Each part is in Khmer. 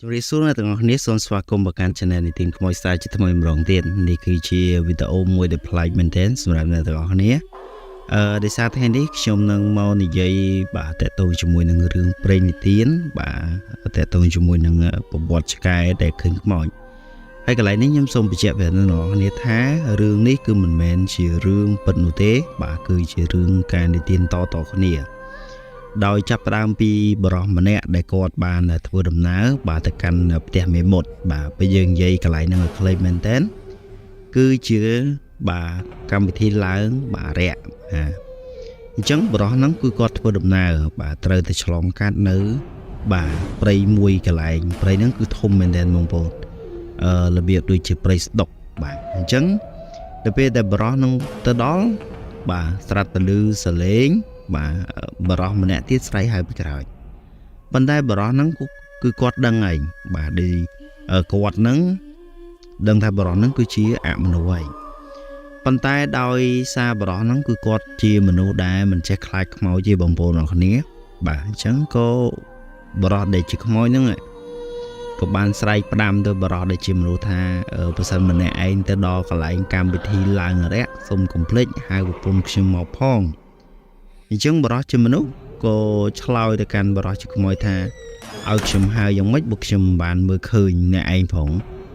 ជំរាបសួរអ្នកទាំងអស់គ្នាសូមស្វាគមន៍មកកាន់ Channel នីតិខ្មោចស្រាយជាថ្មីម្ដងទៀតនេះគឺជាវីដេអូមួយដែលប្លែកមែនទែនសម្រាប់អ្នកទាំងអស់គ្នាដោយសារថ្ងៃនេះខ្ញុំនឹងមកនិយាយបាទតកតងជាមួយនឹងរឿងព្រេងនិទានបាទតកតងជាមួយនឹងប្រវត្តិឆ្កែដែលឃើញខ្មោចហើយកន្លែងនេះខ្ញុំសូមបញ្ជាក់ប្រាប់អ្នកទាំងអស់គ្នាថារឿងនេះគឺមិនមែនជារឿងពិតនោះទេបាទគឺជារឿងការនិទានតគ្នាដោយចាប់ផ្ដើមពីបរិះម្នាក់ដែលគាត់បានធ្វើដំណើរបាទទៅកាន់ផ្ទះមេមត់បាទពេលយើងនិយាយកន្លែងហ្នឹងឲ្យខ្លីមែនតើគឺជាបាទកម្មវិធីឡើងបាទរយៈអញ្ចឹងបរិះហ្នឹងគឺគាត់ធ្វើដំណើរបាទត្រូវទៅឆ្លងកាត់នៅបាទព្រៃមួយកន្លែងព្រៃហ្នឹងគឺធំមែនតើបងប្អូនរបៀបដូចជាព្រៃស្ដុកបាទអញ្ចឹងទៅពេលដែលបរិះហ្នឹងទៅដល់បាទស្រាប់តែឮសលេងបាទបរោះម្នាក់ទៀតស្រែកហៅពីក្រោយប៉ុន្តែបរោះហ្នឹងគឺគាត់ដឹងហើយបាទគាត់ហ្នឹងដឹងថាបរោះហ្នឹងគឺជាអមនុស្សហើយប៉ុន្តែដោយសារបរោះហ្នឹងគឺគាត់ជាមនុស្សដែលមិនចេះខ្លាចខ្មោចទេបងប្អូនអរគ្នាបាទអញ្ចឹងក៏បរោះដែលជាខ្មោចហ្នឹងក៏បានស្រែកផ្ដាំទៅបរោះដែលជាមនុស្សថាប្រសិនម្នាក់ឯងទៅដល់កន្លែងកម្មវិធីឡើងរយៈសូមកុំភ្លេចហៅប្រពន្ធខ្ញុំមកផងអញ្ចឹងបរោះជាមនុស្សក៏ឆ្លើយទៅកាន់បរោះជាខ្មោចថាឲ្យខ្ញុំហៅយ៉ាងម៉េចបើខ្ញុំមិនបានមើលឃើញអ្នកឯងផង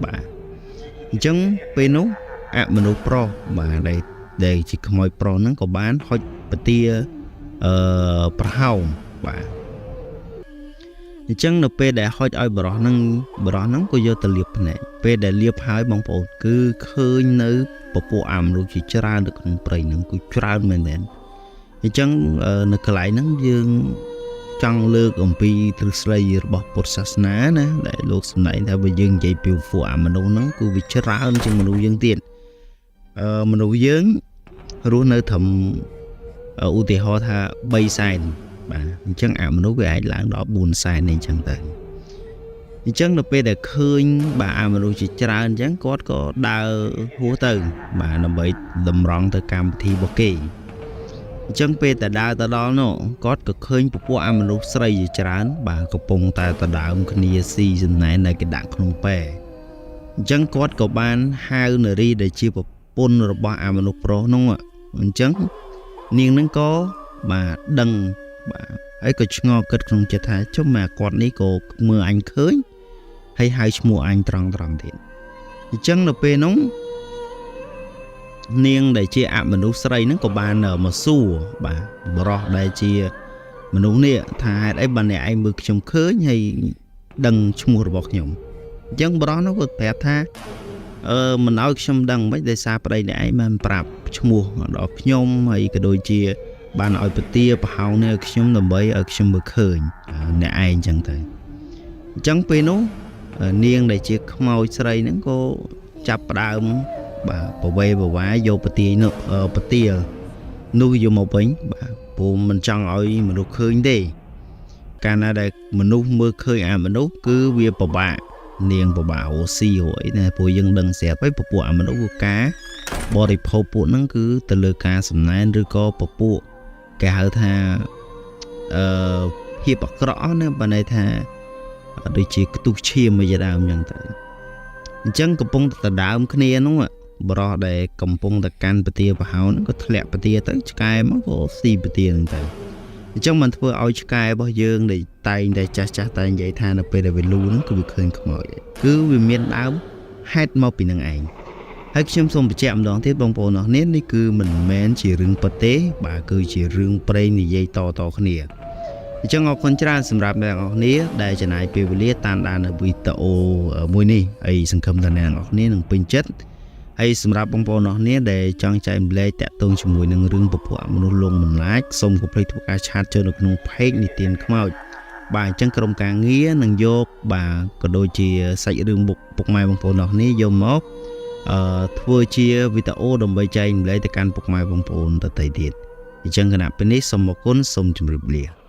បាទអញ្ចឹងពេលនោះអមនុស្សប្រុសបាទដែលជាខ្មោចប្រុសហ្នឹងក៏បានហុចពទាប្រហោងបាទអញ្ចឹងនៅពេលដែលហុចឲ្យបរោះហ្នឹងក៏យកទៅលាបភ្នែកពេលដែលលាបហើយបងប្អូនគឺឃើញនៅពពួកអមនុស្សជាច្រើននៅក្នុងព្រៃហ្នឹងគឺច្រើនមែនទែនអញ្ចឹងនៅកន្លែងហ្នឹងយើងចង់លើកអំពីទ្រឹស្ដីរបស់ពុទ្ធសាសនាណាដែលលោកសម្ដែងថាបើយើងនិយាយពីពួកអមនុស្សហ្នឹងគឺវាច្រើនជាងមនុស្សយើងទៀតមនុស្សយើងរស់នៅត្រឹមឧទាហរណ៍ថា3សែនបាទអញ្ចឹងអមនុស្សវាអាចឡើងដល់4សែនអញ្ចឹងទៅអញ្ចឹងនៅពេលដែលឃើញបាទអមនុស្សជាច្រើនអញ្ចឹងគាត់ក៏ដើរហួសទៅបាទដើម្បីតម្រង់ទៅកម្មវិធីរបស់គេអញ្ចឹងពេលតែដើរទៅដល់នោះគាត់ក៏ឃើញពពួកអមនុស្សស្រីជាច្រើនបាទកំពុងតែដដើមគ្នាស៊ីចំណែនដែលគេដាក់ក្នុងពែអញ្ចឹងគាត់ក៏បានហៅនារីដែលជាប្រពន្ធរបស់អមនុស្សប្រុសនោះអញ្ចឹងនាងនឹងក៏បាទដឹងបាទហើយក៏ឆ្ងល់គិតក្នុងចិត្តថាចុះមកគាត់នេះក៏មើលអញឃើញហើយហៅឈ្មោះអញត្រង់ទៀតអញ្ចឹងនៅពេលនោះនាងដែលជាអមនុស្សស្រីហ្នឹងក៏បានមកសួរបាទបរោះដែលជាមនុស្សនេះថាហេតុអីបានអ្នកឯងមើលខ្ញុំឃើញហើយដឹងឈ្មោះរបស់ខ្ញុំអញ្ចឹងបរោះនោះក៏ប្រាប់ថាមិនឲ្យខ្ញុំដឹងមិនដោយសារប្តីអ្នកឯងបានប្រាប់ឈ្មោះដល់ខ្ញុំហើយក៏ដូចជាបានឲ្យពទាប្រហោងនេះឲ្យខ្ញុំដើម្បីឲ្យខ្ញុំមើលឃើញអ្នកឯងអញ្ចឹងទៅអញ្ចឹងពេលនោះនាងដែលជាខ្មោចស្រីហ្នឹងក៏ចាប់ផ្ដើមបាទប្រវេប្រវាយយកពទានោះយកមកវិញបាទព្រោះមិនចង់ឲ្យមនុស្សឃើញទេកាលណាដែលមនុស្សមើលឃើញអាមនុស្សគឺវាពិបាកនាងពិបាកអូស៊ីអីណាព្រោះយើងដឹងស្រាប់ហើយពពួកអាមនុស្សគឺការបរិភោគពួកហ្នឹងគឺទៅលើការសំណែនឬក៏ពពួកគេហៅថាភាពអាក្រក់ណាបើន័យថាដូចជាខ្ទុះឈាមមួយដើមអញ្ចឹងទៅអញ្ចឹងកំពុងតែដើមគ្នានោះបរោះដែលកំពុងតែកាន់ពទាប្រហោងក៏ធ្លាក់ពទាទៅឆ្កែមកក៏ស៊ីពទាហ្នឹងទៅអញ្ចឹងมันធ្វើឲ្យឆ្កែរបស់យើងដែលតែងតែចាស់តែនិយាយថានៅពេលដែលវាលូហ្នឹងគឺវាឃើញខ្មោចគឺវាមានដើមហេតុមកពីនឹងឯងហើយខ្ញុំសូមបញ្ជាក់ម្ដងទៀតបងប្អូនអរគ្នានេះគឺមិនមែនជារឿងពិតទេបាទគឺជារឿងព្រេងនិយាយតគ្នាអញ្ចឹងអរគុណច្រើនសម្រាប់អ្នកនរគ្នាដែលចំណាយពេលវេលាតាមដាននៅវីដេអូមួយនេះហើយសង្ឃឹមថាអ្នកនរគ្នានឹងពេញចិត្តហើយសម្រាប់បងប្អូនអរគ្នាដែលចង់ចែកម្លែកតាក់ទងជាមួយនឹងរឿងពពួកមនុស្សលងមិនឡាចសូមកុំភ្លេចធ្វើការឆាតចូលនៅក្នុង page និទានខ្មោចបាទអញ្ចឹងក្រុមការងារនឹងយកបាទក៏ដូចជាសាច់រឿងពុកម៉ែបងប្អូនអរគ្នាយកមកធ្វើជាវីដេអូដើម្បីចែកម្លែកទៅកាន់ពុកម៉ែបងប្អូនដទៃទៀតអញ្ចឹងគណៈពេលនេះសូមអរគុណសូមជម្រាបលា